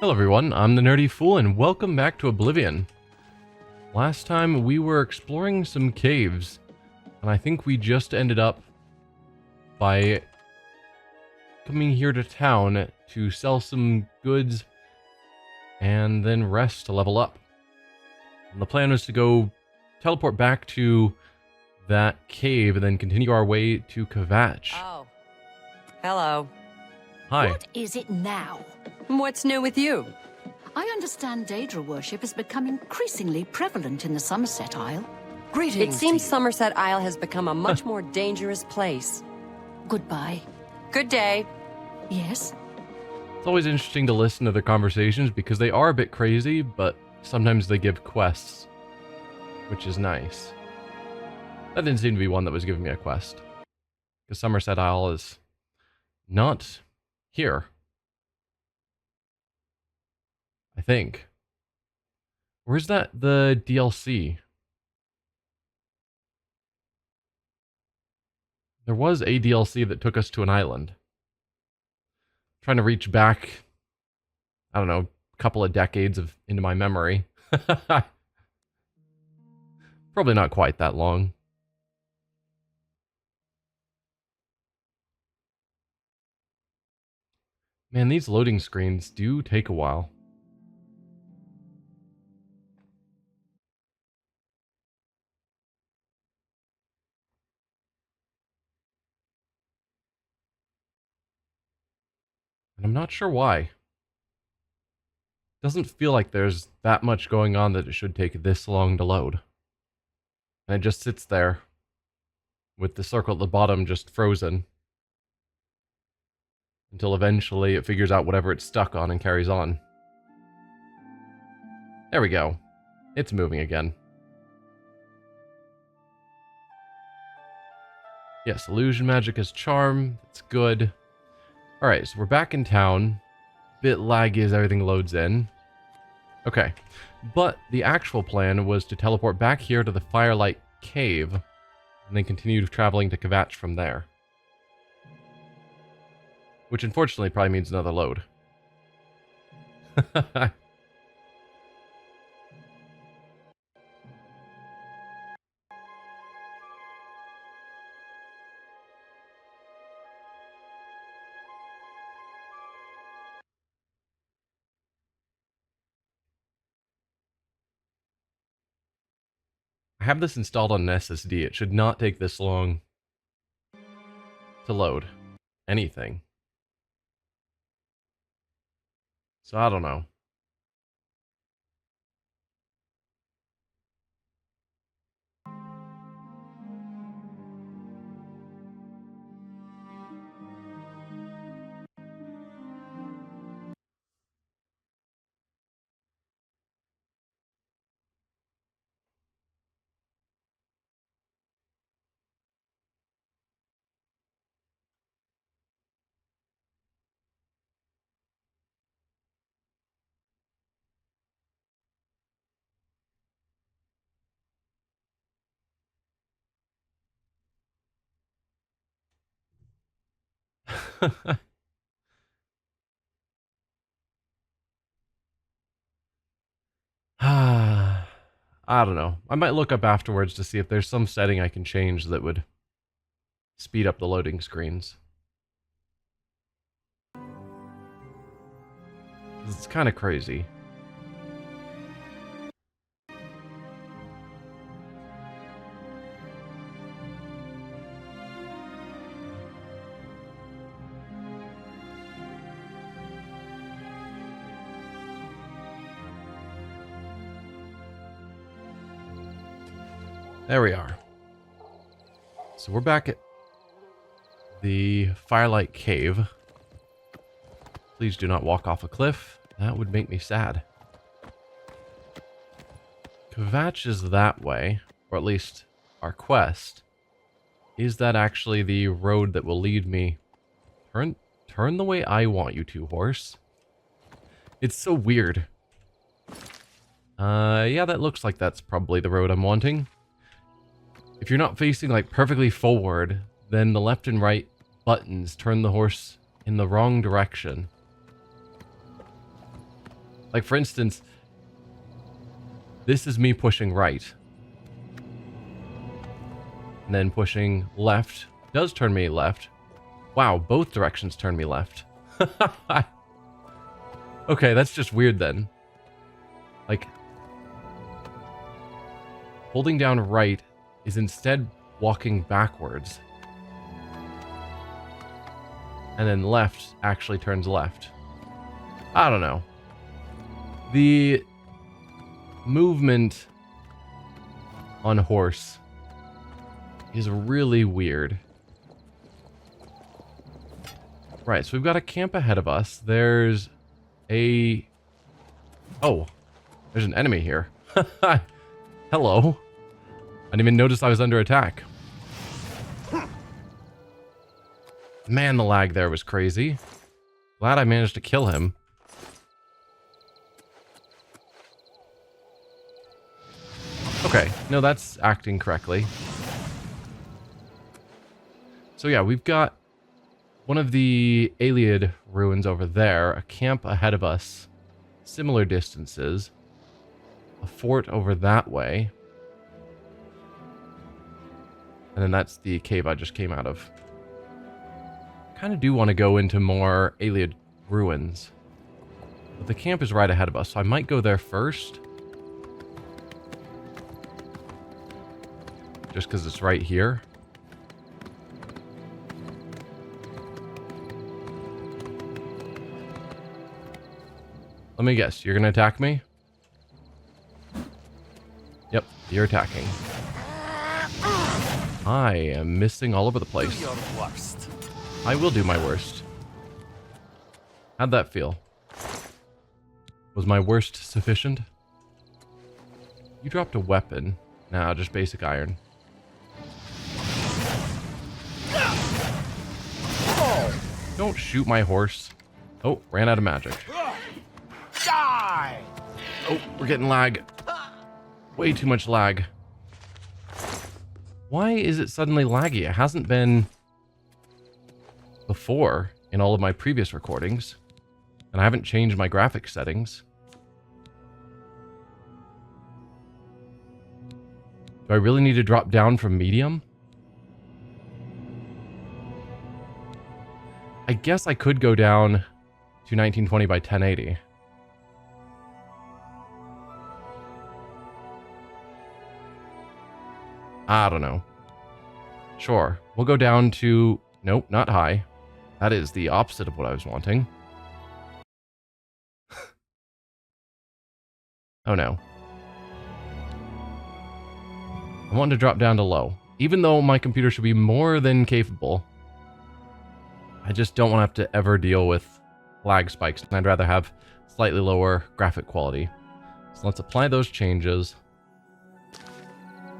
Hello everyone, I'm the Nerdy Fool and welcome back to Oblivion. Last time we were exploring some caves, and I think we just ended up by coming here to town to sell some goods and then rest to level up. And the plan was to go teleport back to that cave and then continue our way to Kvatch. Oh. Hello. Hi. What is it now? What's new with you? I understand Daedra worship has become increasingly prevalent in the Somerset Isle. It Greetings. seems to you. Somerset Isle has become a much more dangerous place. Goodbye. Good day. Yes? It's always interesting to listen to their conversations because they are a bit crazy, but sometimes they give quests, which is nice. That didn't seem to be one that was giving me a quest, because Somerset Isle is not here, I think. Or is that the DLC? There was a DLC that took us to an island. Trying to reach back, I don't know, a couple of decades into my memory. Probably not quite that long. Man, these loading screens do take a while. And I'm not sure why. Doesn't feel like there's that much going on that it should take this long to load. And it just sits there with the circle at the bottom just frozen until eventually it figures out whatever it's stuck on and carries on. There we go. It's moving again. Yes, illusion magic is charm. That's good. Alright, so we're back in town. Bit laggy as everything loads in. Okay, but the actual plan was to teleport back here to the Firelight Cave and then continue traveling to Kvatch from there. Which unfortunately probably means another load. I have this installed on an SSD. It should not take this long to load anything. So I don't know. I don't know. I might look up afterwards to see if there's some setting I can change that would speed up the loading screens. It's kind of crazy. There we are. So we're back at the Firelight Cave. Please do not walk off a cliff. That would make me sad. Kvatch is that way, or at least our quest. Is that actually the road that will lead me? Turn the way I want you to, horse. It's so weird. Yeah, that looks like that's probably the road I'm wanting. If you're not facing like perfectly forward, then the left and right buttons turn the horse in the wrong direction. Like, for instance, this is me pushing right. And then pushing left does turn me left. Wow, both directions turn me left. Okay, that's just weird then. Like, holding down right is instead walking backwards. And then left actually turns left. I don't know. The movement on horse is really weird. Right, so we've got a camp ahead of us. There's a... Oh, there's an enemy here. Hello. I didn't even notice I was under attack. Man, the lag there was crazy. Glad I managed to kill him. Okay, no, that's acting correctly. So yeah, we've got one of the Iliad ruins over there, a camp ahead of us, similar distances, a fort over that way, and then that's the cave I just came out of. Kind of do want to go into more Iliad ruins, but the camp is right ahead of us, so I might go there first. Just because it's right here. Let me guess, you're going to attack me? Yep, you're attacking. I am missing all over the place. Do your worst. I will do my worst. How'd that feel? Was my worst sufficient? You dropped a weapon. Nah, just basic iron. Don't shoot my horse. Oh, ran out of magic. Die! Oh, we're getting lag. Way too much lag. Why is it suddenly laggy? It hasn't been before in all of my previous recordings. And I haven't changed my graphics settings. Do I really need to drop down from medium? I guess I could go down to 1920 by 1080. I don't know. Sure. We'll go down to... Nope, not high. That is the opposite of what I was wanting. Oh no. I want to drop down to low. Even though my computer should be more than capable, I just don't want to have to ever deal with lag spikes, and I'd rather have slightly lower graphic quality. So let's apply those changes,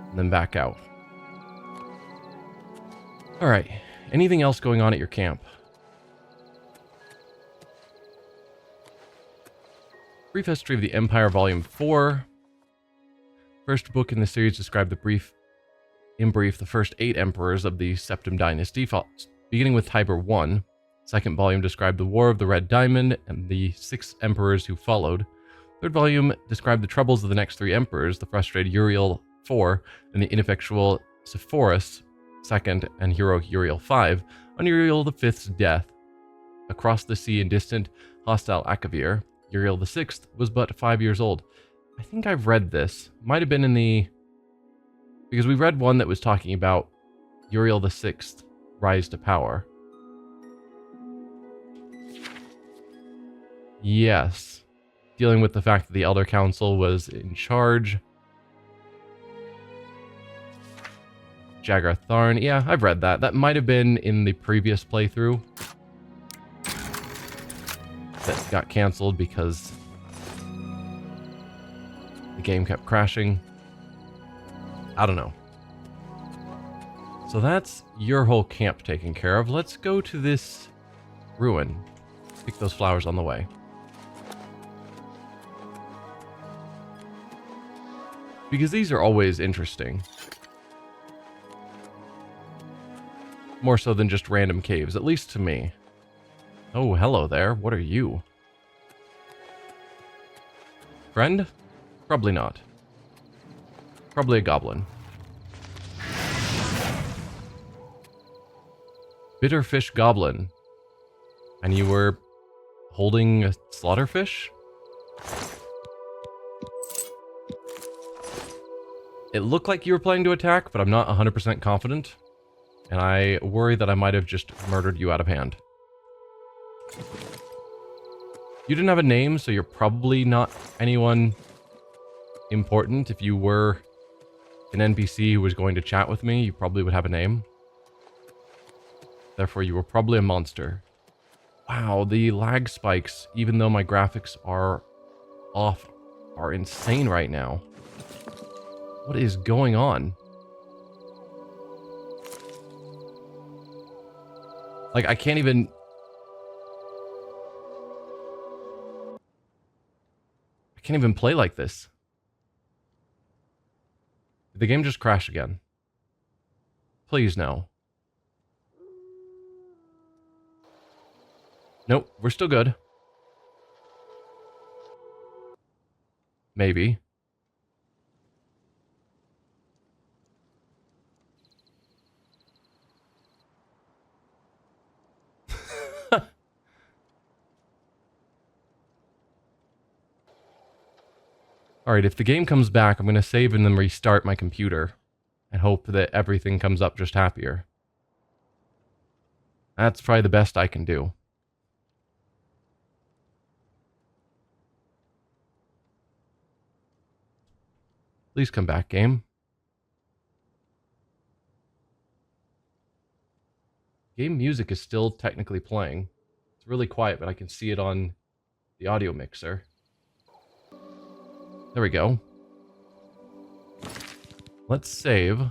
and then back out. Alright, anything else going on at your camp? Brief History of the Empire, Volume 4. First book in the series described in brief, the first 8 emperors of the Septim Dynasty, beginning with Tiber I. Second volume described the War of the Red Diamond and the 6 emperors who followed. Third volume described the troubles of the next 3 emperors, the frustrated Uriel IV and the ineffectual Sepphoris II and heroic Uriel V, on Uriel V's death. Across the sea in distant, hostile Akavir, Uriel VI was but 5 years old. I think I've read this. Might have been in the... Because we read one that was talking about Uriel VI rise to power. Yes. Dealing with the fact that the Elder Council was in charge. Jagar Tharn. Yeah, I've read that. That might have been in the previous playthrough. That got cancelled because the game kept crashing. I don't know. So that's your whole camp taken care of. Let's go to this ruin. Pick those flowers on the way. Because these are always interesting. More so than just random caves, at least to me. Oh, hello there. What are you? friend? Probably not. Probably a goblin. Bitterfish goblin. And you were holding a slaughterfish? It looked like you were planning to attack, but I'm not 100% confident. And I worry that I might have just murdered you out of hand. You didn't have a name, so you're probably not anyone important. If you were an NPC who was going to chat with me, you probably would have a name. Therefore, you were probably a monster. Wow, the lag spikes, even though my graphics are off, are insane right now. What is going on? Like, I can't even... I can't even play like this. Did the game just crash again? Please, no. Nope, we're still good. Maybe. Alright, if the game comes back, I'm going to save and then restart my computer. And hope that everything comes up just happier. That's probably the best I can do. Please come back, game. Game music is still technically playing. It's really quiet, but I can see it on the audio mixer. There we go. Let's save,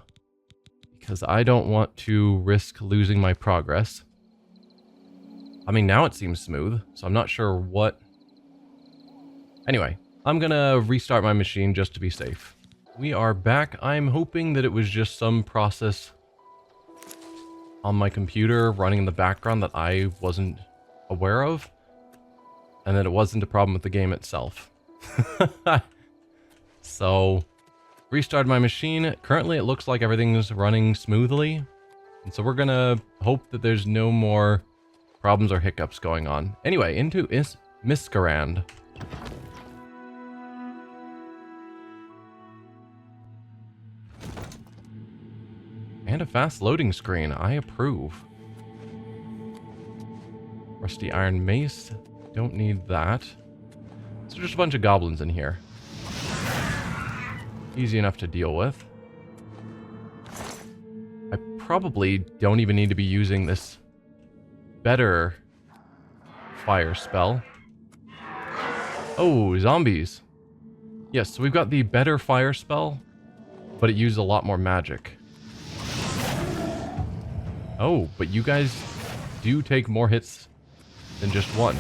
because I don't want to risk losing my progress. I mean, now it seems smooth, so I'm not sure what... Anyway, I'm gonna restart my machine just to be safe. We are back. I'm hoping that it was just some process on my computer running in the background that I wasn't aware of, and that it wasn't a problem with the game itself. So, restarted my machine. Currently, it looks like everything's running smoothly, and so we're gonna hope that there's no more problems or hiccups going on. Anyway, into Miscarcand. And a fast loading screen. I approve. Rusty iron mace. Don't need that. So just a bunch of goblins in here. Easy enough to deal with. I probably don't even need to be using this better fire spell. Oh, zombies. Yes, so we've got the better fire spell, but it uses a lot more magic. Oh, but you guys do take more hits than just one.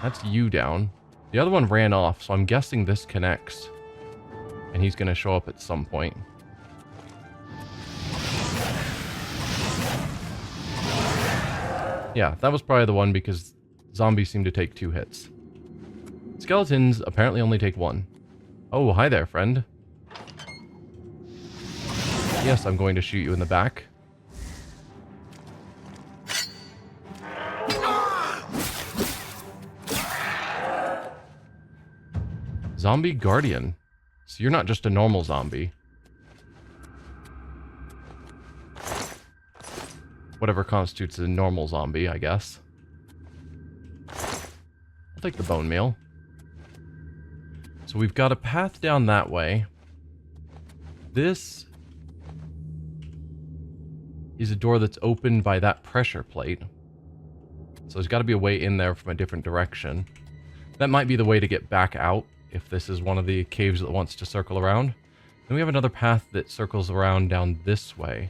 That's you down. The other one ran off, so I'm guessing this connects. And he's going to show up at some point. Yeah, that was probably the one because zombies seem to take 2 hits. Skeletons apparently only take 1. Oh, hi there, friend. Yes, I'm going to shoot you in the back. Zombie Guardian. So you're not just a normal zombie. Whatever constitutes a normal zombie, I guess. I'll take the bone meal. So we've got a path down that way. This is a door that's opened by that pressure plate. So there's got to be a way in there from a different direction. That might be the way to get back out, if this is one of the caves that wants to circle around. Then we have another path that circles around down this way.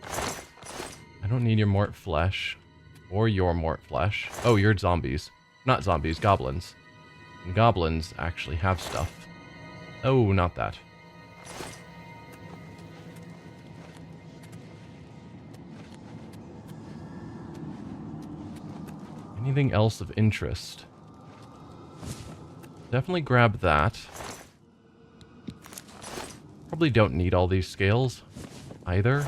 I don't need your mort flesh. Or your mort flesh. Oh, you're zombies. Not zombies, goblins. And goblins actually have stuff. Oh, not that. I Anything else of interest? Definitely grab that. Probably don't need all these scales either.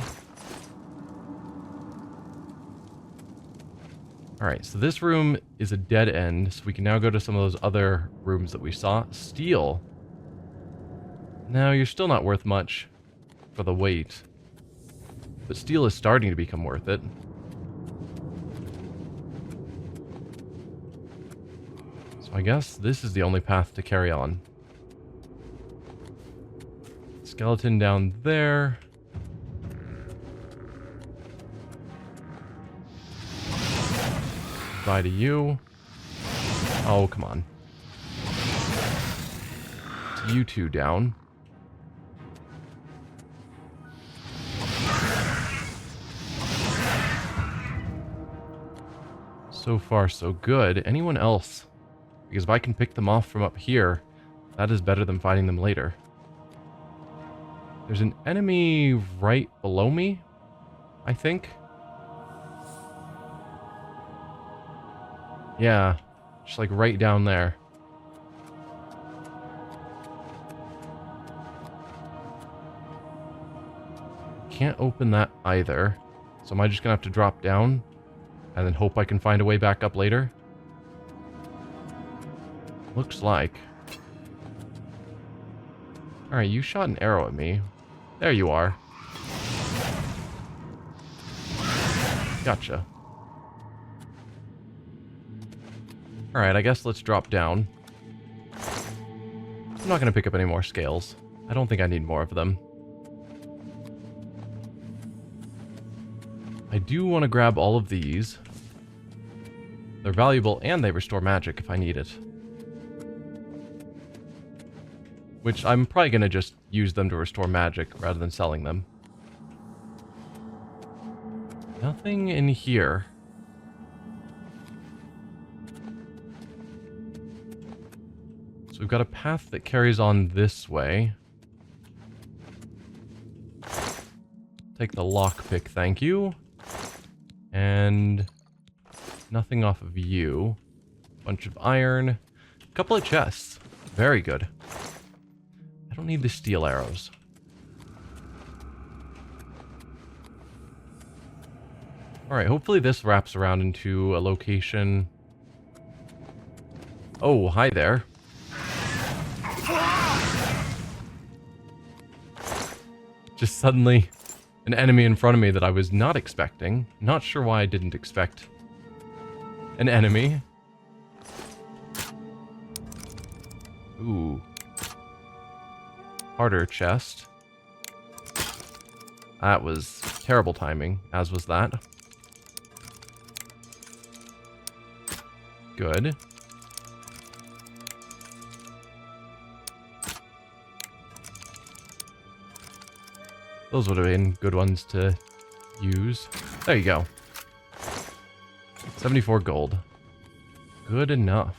Alright, so this room is a dead end, so we can now go to some of those other rooms that we saw. Steel. No, you're still not worth much for the weight. But steel is starting to become worth it. So I guess this is the only path to carry on. Skeleton down there. Bye to you. Oh, come on. It's you two down. So far, so good. Anyone else? Because if I can pick them off from up here, that is better than fighting them later. There's an enemy right below me, I think. Yeah, just like right down there. Can't open that either. So am I just gonna have to drop down and then hope I can find a way back up later? Looks like. Alright, you shot an arrow at me. There you are. Gotcha. Alright, I guess let's drop down. I'm not going to pick up any more scales. I don't think I need more of them. I do want to grab all of these. They're valuable and they restore magic if I need it. Which I'm probably going to just use them to restore magic rather than selling them. Nothing in here. So we've got a path that carries on this way. Take the lockpick, thank you. And nothing off of you. Bunch of iron. A couple of chests. Very good. I don't need the steel arrows. Alright, hopefully this wraps around into a location. Oh, hi there. Just suddenly an enemy in front of me that I was not expecting. Not sure why I didn't expect an enemy. Ooh. Harder chest. That was terrible timing, as was that. Good. Those would have been good ones to use. There you go. 74 gold. Good enough.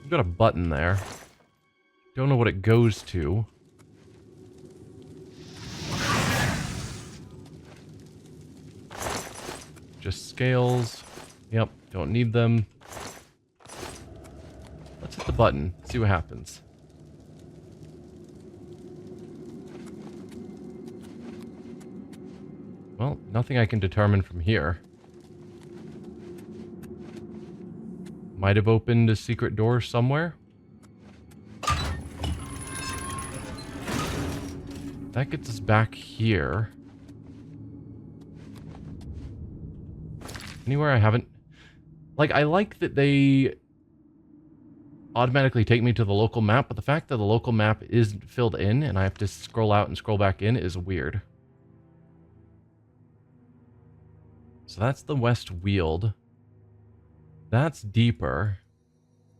We've got a button there. Don't know what it goes to. Just scales. Yep, don't need them. Let's hit the button, see what happens. Well, nothing I can determine from here. Might have opened a secret door somewhere. That gets us back here. Anywhere I haven't... Like, I like that they automatically take me to the local map, but the fact that the local map isn't filled in and I have to scroll out and scroll back in is weird. So that's the west wield. That's deeper.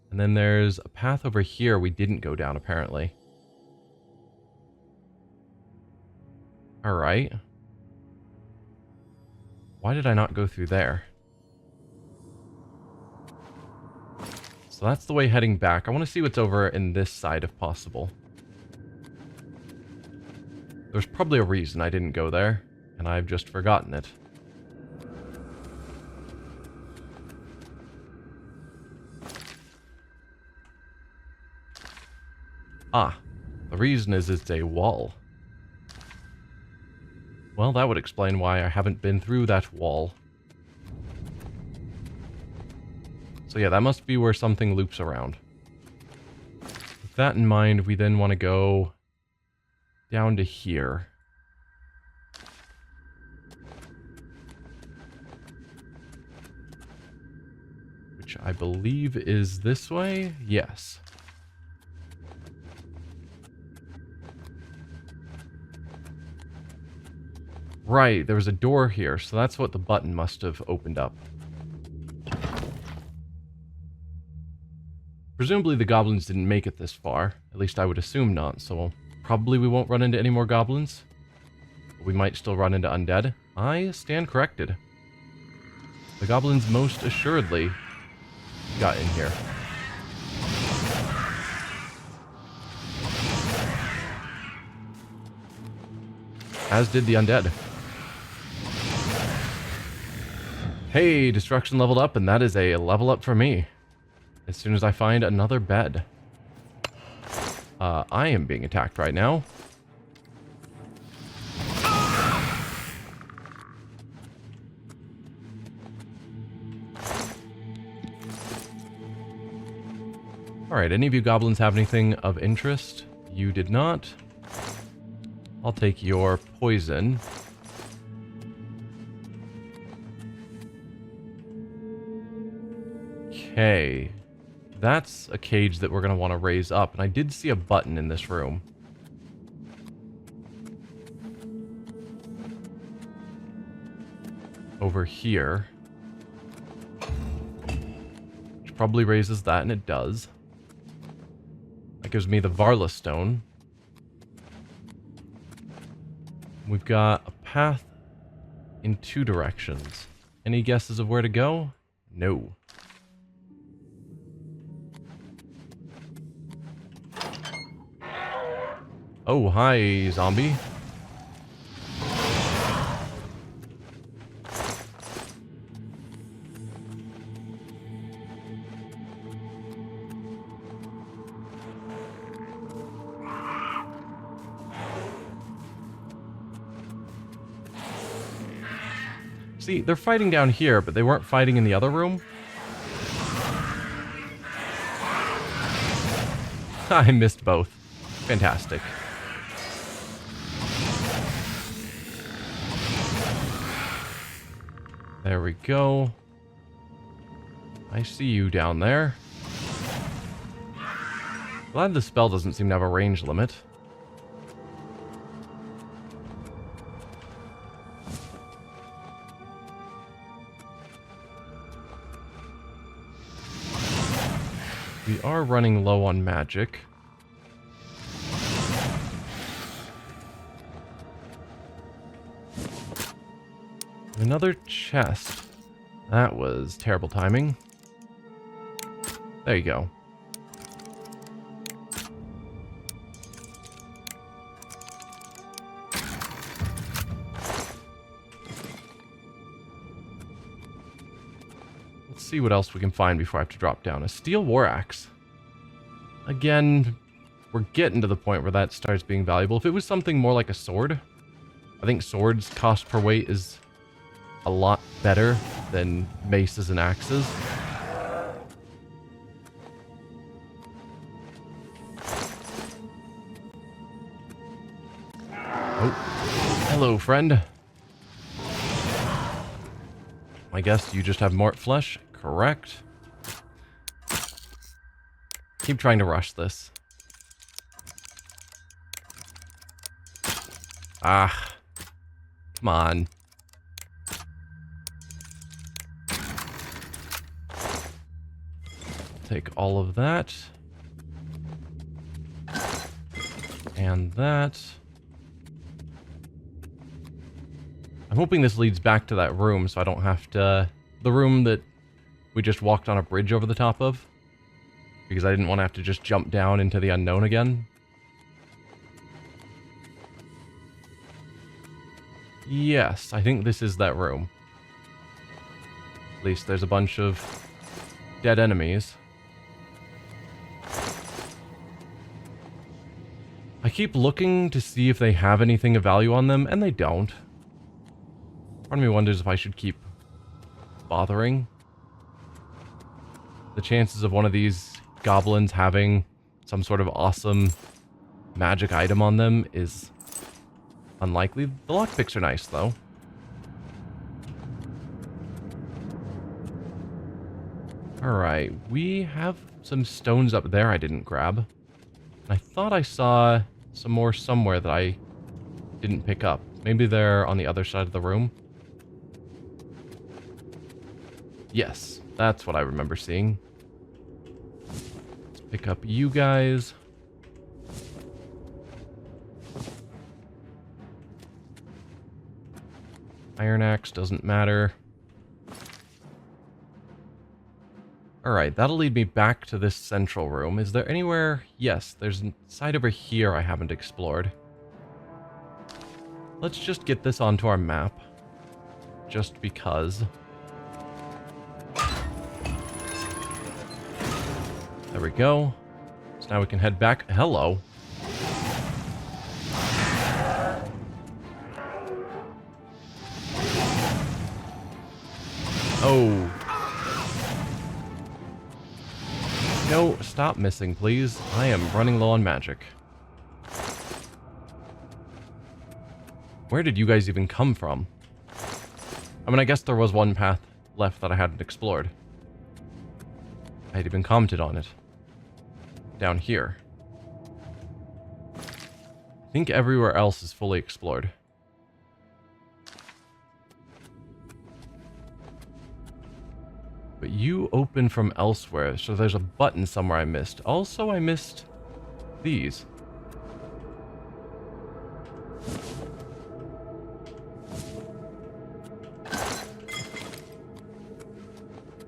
And then there's a path over here we didn't go down, apparently. Alright. Why did I not go through there? So that's the way heading back. I want to see what's over in this side if possible. There's probably a reason I didn't go there, and I've just forgotten it. Ah, the reason is it's a wall. Well, that would explain why I haven't been through that wall. So yeah, that must be where something loops around. With that in mind, we then want to go down to here. Which I believe is this way? Yes. Right, there was a door here, so that's what the button must have opened up. Presumably the goblins didn't make it this far. At least I would assume not, so probably we won't run into any more goblins. But we might still run into undead. I stand corrected. The goblins most assuredly got in here. As did the undead. Hey, destruction leveled up, and that is a level up for me. As soon as I find another bed. I am being attacked right now. Alright, any of you goblins have anything of interest? You did not. I'll take your poison. Okay. That's a cage that we're going to want to raise up. And I did see a button in this room. Over here. Which probably raises that, and it does. That gives me the Varla stone. We've got a path in 2 directions. Any guesses of where to go? No. Oh, hi, zombie. See, they're fighting down here, but they weren't fighting in the other room. I missed both. Fantastic. There we go. I see you down there. Glad the spell doesn't seem to have a range limit. We are running low on magic. Another chest. That was terrible timing. There you go. Let's see what else we can find before I have to drop down. A steel war axe. Again, we're getting to the point where that starts being valuable. If it was something more like a sword, I think swords cost per weight is a lot better than maces and axes. Oh, hello, friend. I guess you just have mort flesh, correct? Keep trying to rush this. Ah, come on. Take all of that. And that. I'm hoping this leads back to that room so I don't have to... The room that we just walked on a bridge over the top of. Because I didn't want to have to just jump down into the unknown again. Yes, I think this is that room. At least there's a bunch of dead enemies. keep looking to see if they have anything of value on them, and they don't. Part of me wonders if I should keep bothering. The chances of one of these goblins having some sort of awesome magic item on them is unlikely. The lockpicks are nice, though. Alright, we have some stones up there I didn't grab. I thought I saw some more somewhere that I didn't pick up. Maybe they're on the other side of the room. Yes, that's what I remember seeing. Let's pick up you guys. Iron axe doesn't matter. Alright, that'll lead me back to this central room. Is there anywhere? Yes, there's a side over here I haven't explored. Let's just get this onto our map. Just because. There we go. So now we can head back. Hello. Oh. No, stop missing, please. I am running low on magic. Where did you guys even come from? I mean, I guess there was one path left that I hadn't explored. I had even commented on it. Down here. I think everywhere else is fully explored. But you open from elsewhere, so there's a button somewhere I missed. Also, I missed these.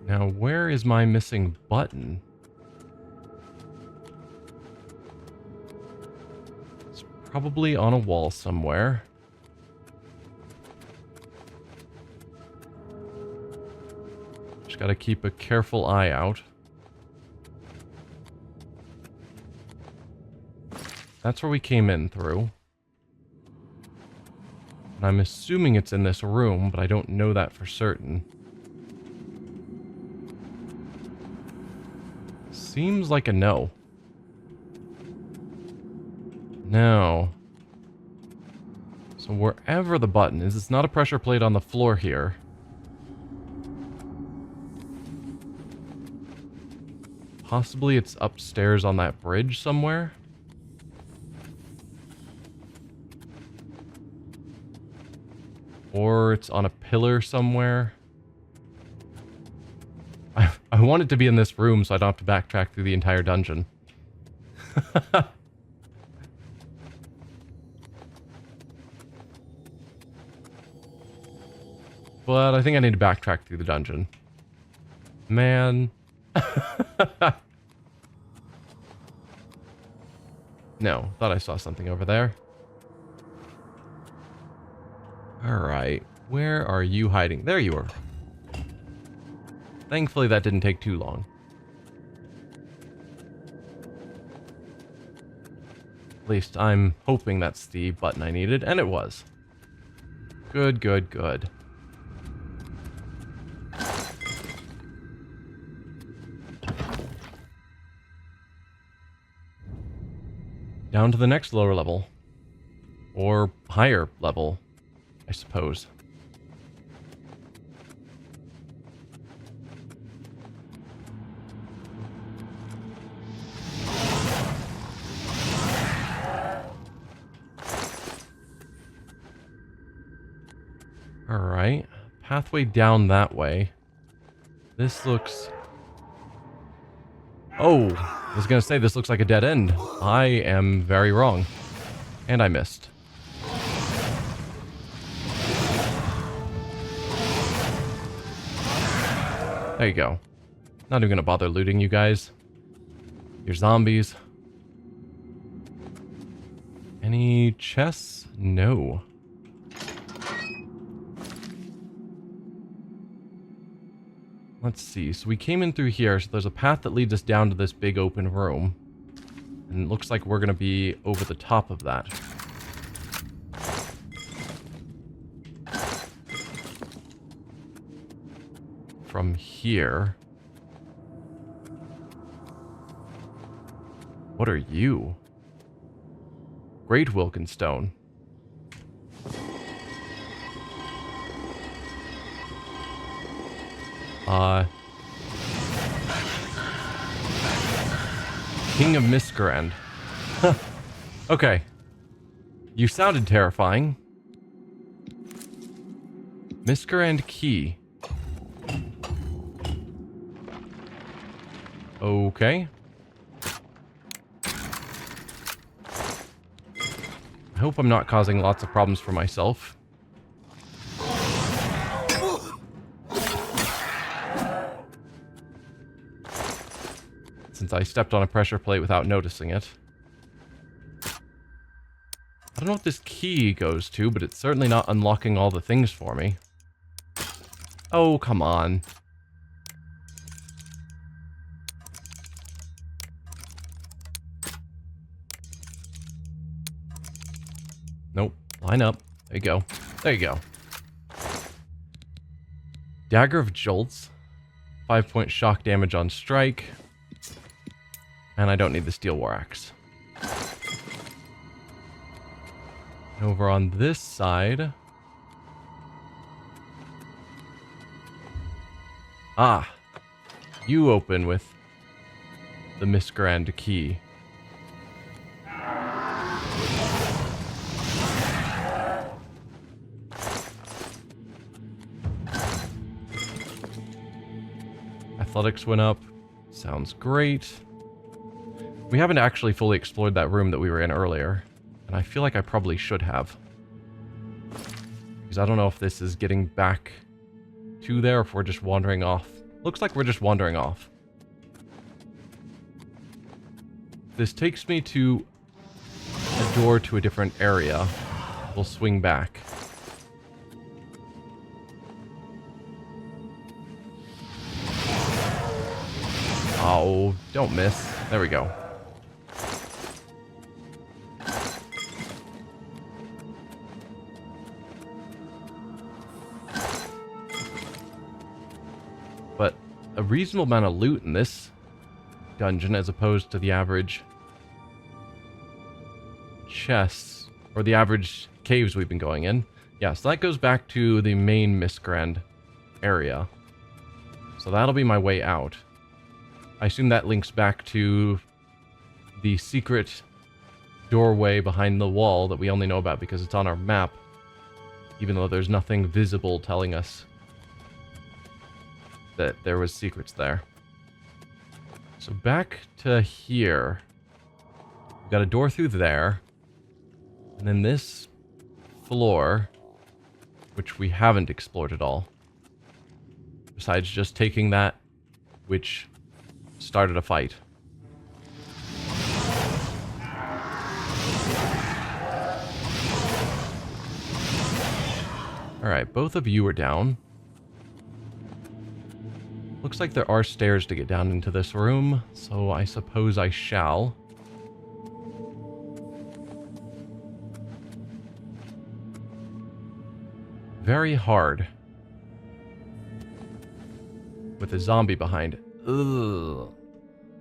Now, where is my missing button? It's probably on a wall somewhere. Just gotta keep a careful eye out. That's where we came in through. And I'm assuming it's in this room, but I don't know that for certain. Seems like a no. No. So wherever the button is, it's not a pressure plate on the floor here. Possibly it's upstairs on that bridge somewhere. Or it's on a pillar somewhere. I want it to be in this room so I don't have to backtrack through the entire dungeon. But I think I need to backtrack through the dungeon. Man. No, thought I saw something over there. Alright, where are you hiding? There you are. Thankfully that didn't take too long. At least I'm hoping that's the button I needed, and it was. Good, good, good. Down to the next lower level. Or higher level, I suppose. Alright. Pathway down that way. This looks... Oh! I was gonna say this looks like a dead end. I am very wrong. And I missed. There you go. Not even gonna bother looting you guys. You're zombies. Any chests? No. Let's see. So we came in through here. So there's a path that leads us down to this big open room. And it looks like we're going to be over the top of that. From here. What are you? Great Wilkenstone. King of Miscarcand. Okay. You sounded terrifying. Miscarcand key. Okay. I hope I'm not causing lots of problems for myself. Since I stepped on a pressure plate without noticing it. I don't know what this key goes to, but it's certainly not unlocking all the things for me. Oh, come on. Nope. Line up. There you go. There you go. Dagger of Jolts. 5-point shock damage on strike. And I don't need the steel war axe. Over on this side. Ah. You open with the Miscarcand key. Athletics went up. Sounds great. We haven't actually fully explored that room that we were in earlier. And I feel like I probably should have. Because I don't know if this is getting back to there or if we're just wandering off. Looks like we're just wandering off. This takes me to a door to a different area. We'll swing back. Oh, don't miss. There we go. But a reasonable amount of loot in this dungeon as opposed to the average chests or the average caves we've been going in. Yeah, so that goes back to the main Miscarcand area. So that'll be my way out. I assume that links back to the secret doorway behind the wall that we only know about because it's on our map, even though there's nothing visible telling us that there was secrets there. So back to here. We've got a door through there. And then this floor, which we haven't explored at all. Besides just taking that, which started a fight. Alright, both of you are down. Looks like there are stairs to get down into this room, so I suppose I shall. Very hard. With a zombie behind it. Ugh.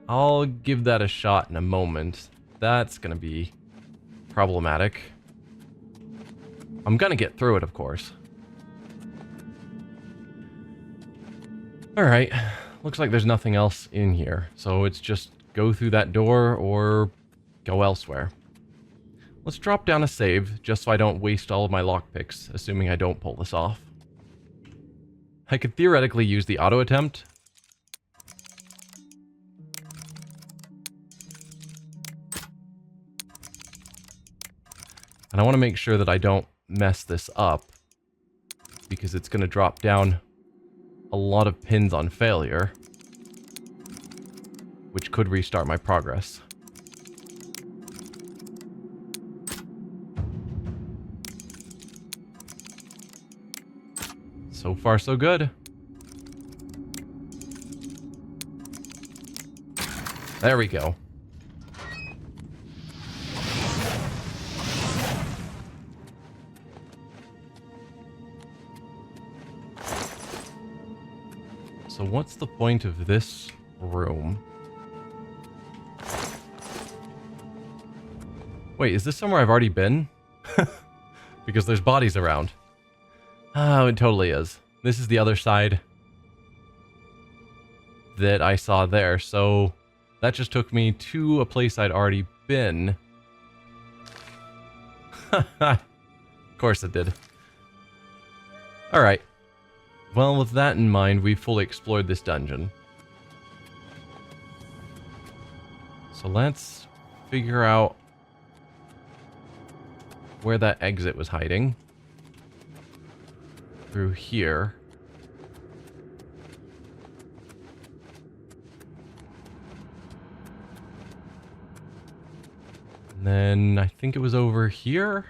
I'll give that a shot in a moment. That's gonna be problematic. I'm gonna get through it, of course. Alright. Looks like there's nothing else in here. So it's just go through that door or go elsewhere. Let's drop down a save, just so I don't waste all of my lockpicks, assuming I don't pull this off. I could theoretically use the auto attempt. And I want to make sure that I don't mess this up, because it's going to drop down a lot of pins on failure, which could restart my progress. So far, so good. There we go. So what's the point of this room? Wait, is this somewhere I've already been? Because there's bodies around. Oh, it totally is. This is the other side that I saw there. So that just took me to a place I'd already been. Of course it did. Alright. Well, with that in mind, we've fully explored this dungeon. So let's figure out where that exit was hiding. Through here. And then I think it was over here.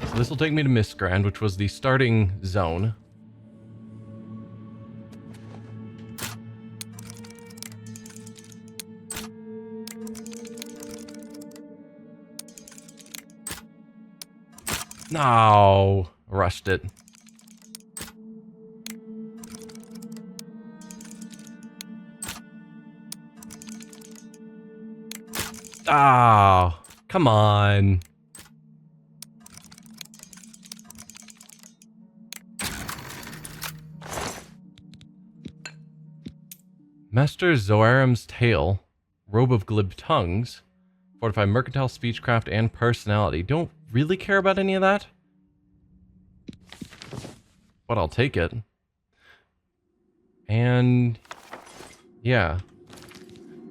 So this will take me to Miscarcand, which was the starting zone. No, rushed it. Ah, come on. Master Zoarim's Tale, Robe of Glib Tongues, fortify mercantile, speechcraft, and personality. Don't really care about any of that, but I'll take it. And yeah.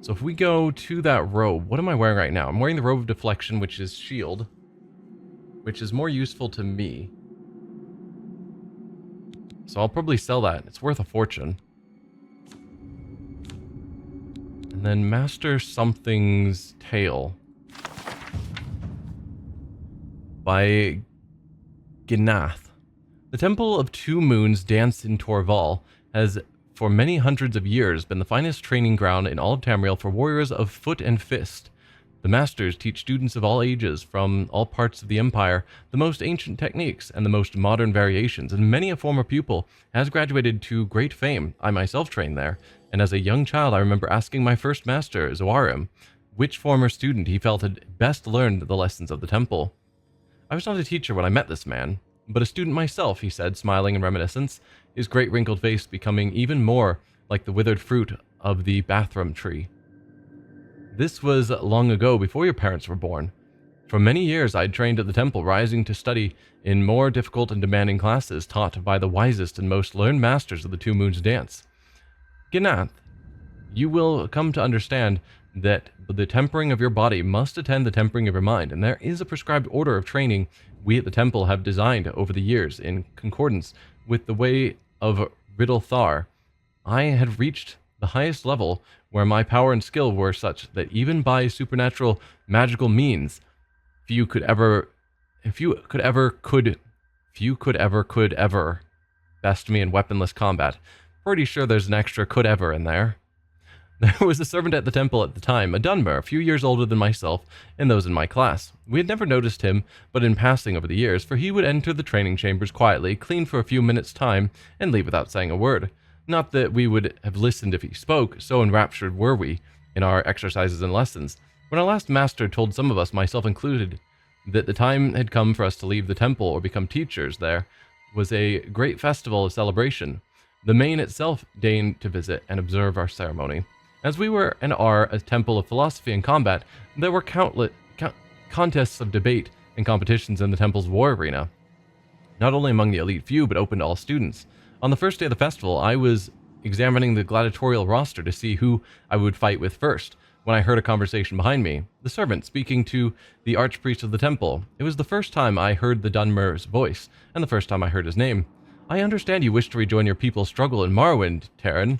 So if we go to that robe, what am I wearing right now? I'm wearing the Robe of Deflection, which is shield, which is more useful to me. So I'll probably sell that. It's worth a fortune. And then Master Something's Tale by Gnath. The Temple of Two Moons Dance in Torval has for many hundreds of years been the finest training ground in all of Tamriel for warriors of foot and fist. The masters teach students of all ages from all parts of the empire the most ancient techniques and the most modern variations, and many a former pupil has graduated to great fame. I myself trained there, and as a young child I remember asking my first master, Zoarim, which former student he felt had best learned the lessons of the temple. I was not a teacher when I met this man, but a student myself, he said, smiling in reminiscence, his great wrinkled face becoming even more like the withered fruit of the bathroom tree. This was long ago, before your parents were born. For many years I had trained at the temple, rising to study in more difficult and demanding classes taught by the wisest and most learned masters of the Two Moons Dance. Gnath, you will come to understand that the tempering of your body must attend the tempering of your mind, and there is a prescribed order of training we at the temple have designed over the years in concordance with the way of Riddle Thar. I had reached the highest level where my power and skill were such that even by supernatural magical means, few could ever best me in weaponless combat. Pretty sure there's an extra could ever in there. There was a servant at the temple at the time, a Dunmer, a few years older than myself and those in my class. We had never noticed him, but in passing over the years, for he would enter the training chambers quietly, clean for a few minutes' time, and leave without saying a word. Not that we would have listened if he spoke, so enraptured were we in our exercises and lessons. When our last master told some of us, myself included, that the time had come for us to leave the temple or become teachers, there was a great festival of celebration. The Main itself deigned to visit and observe our ceremony. As we were and are a temple of philosophy and combat, there were countless contests of debate and competitions in the temple's war arena, not only among the elite few, but open to all students. On the first day of the festival, I was examining the gladiatorial roster to see who I would fight with first, when I heard a conversation behind me, the servant speaking to the archpriest of the temple. It was the first time I heard the Dunmer's voice, and the first time I heard his name. "I understand you wish to rejoin your people's struggle in Morrowind, Terran,"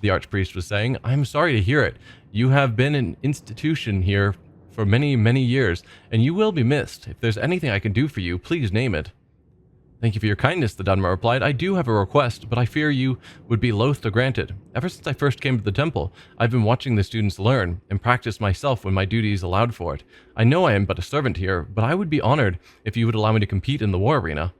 the archpriest was saying. "I am sorry to hear it. You have been an institution here for many, many years, and you will be missed. If there's anything I can do for you, please name it." Thank you for your kindness, the Dunmer replied. I do have a request, but I fear you would be loath to grant it. Ever since I first came to the temple, I've been watching the students learn and practice myself when my duties allowed for it. I know I am but a servant here, but I would be honored if you would allow me to compete in the war arena.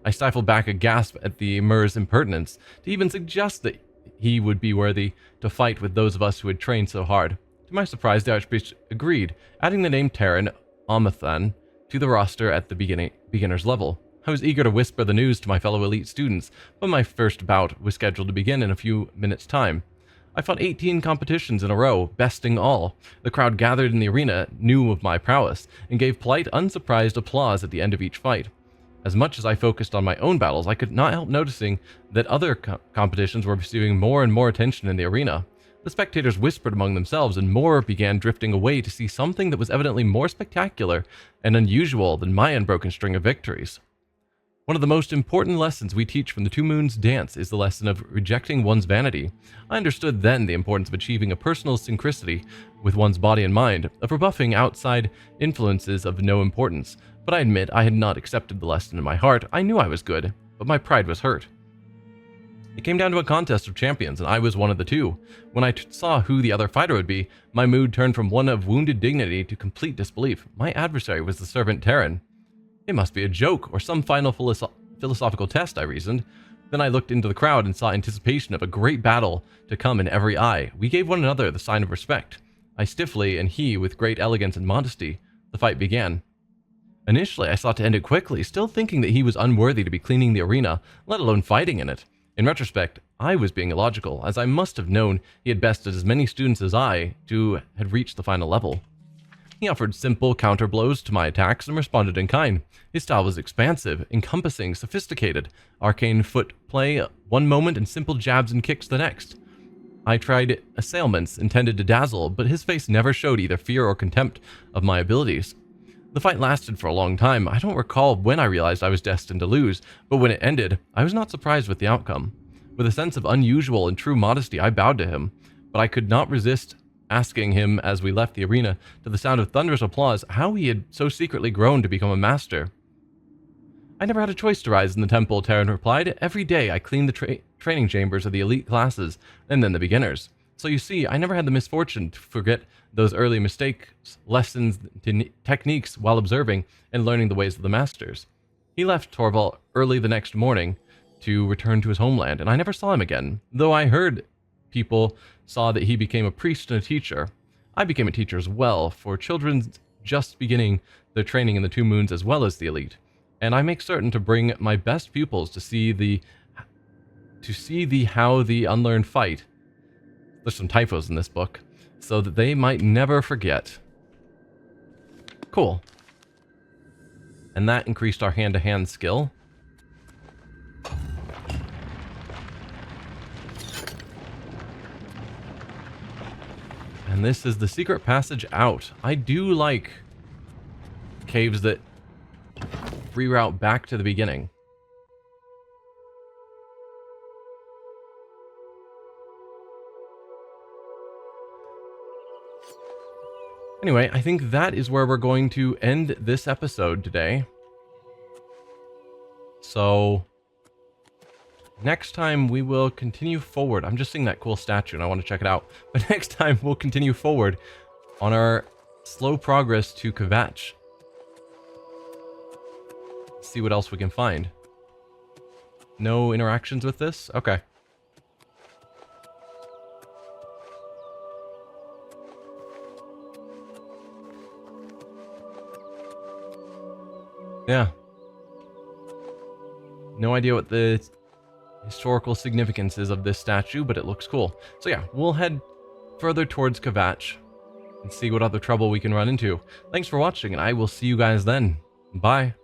I stifled back a gasp at the Mir's impertinence to even suggest that he would be worthy to fight with those of us who had trained so hard. To my surprise, the Archpriest agreed, adding the name Terran Omathan to the roster at the beginner's level. I was eager to whisper the news to my fellow elite students, but my first bout was scheduled to begin in a few minutes' time. I fought 18 competitions in a row, besting all. The crowd gathered in the arena knew of my prowess, and gave polite, unsurprised applause at the end of each fight. As much as I focused on my own battles, I could not help noticing that other competitions were receiving more and more attention in the arena. The spectators whispered among themselves, and more began drifting away to see something that was evidently more spectacular and unusual than my unbroken string of victories. One of the most important lessons we teach from the Two Moons dance is the lesson of rejecting one's vanity. I understood then the importance of achieving a personal synchronicity with one's body and mind, of rebuffing outside influences of no importance, but I admit I had not accepted the lesson in my heart. I knew I was good, but my pride was hurt. It came down to a contest of champions, and I was one of the two. When I saw who the other fighter would be, my mood turned from one of wounded dignity to complete disbelief. My adversary was the servant Terran. It must be a joke, or some final philosophical test, I reasoned. Then I looked into the crowd and saw anticipation of a great battle to come in every eye. We gave one another the sign of respect. I stiffly, and he with great elegance and modesty. The fight began. Initially, I sought to end it quickly, still thinking that he was unworthy to be cleaning the arena, let alone fighting in it. In retrospect, I was being illogical, as I must have known he had bested as many students as I had reached the final level. He offered simple counter-blows to my attacks and responded in kind. His style was expansive, encompassing, sophisticated, arcane foot play one moment and simple jabs and kicks the next. I tried assailments intended to dazzle, but his face never showed either fear or contempt of my abilities. The fight lasted for a long time. I don't recall when I realized I was destined to lose, but when it ended, I was not surprised with the outcome. With a sense of unusual and true modesty, I bowed to him, but I could not resist asking him as we left the arena, to the sound of thunderous applause, how he had so secretly grown to become a master. I never had a choice to rise in the temple, Terran replied. Every day I cleaned the training chambers of the elite classes, and then the beginners. So you see, I never had the misfortune to forget those early mistakes, lessons, techniques while observing and learning the ways of the masters. He left Torval early the next morning to return to his homeland, and I never saw him again, though I heard people saw that he became a priest and a teacher. I became a teacher as well, for children just beginning their training in the Two Moons as well as the elite, and I make certain to bring my best pupils to see the how the unlearned fight. There's some typos in this book, so that they might never forget. Cool. And that increased our hand-to-hand skill. And this is the secret passage out. I do like caves that reroute back to the beginning. Anyway, I think that is where we're going to end this episode today. So next time we will continue forward. I'm just seeing that cool statue and I want to check it out. But next time we'll continue forward on our slow progress to Kvatch. See what else we can find. No interactions with this? Okay. Yeah. No idea what the historical significance is of this statue, but it looks cool. So yeah, we'll head further towards Kvatch and see what other trouble we can run into. Thanks for watching, and I will see you guys then. Bye.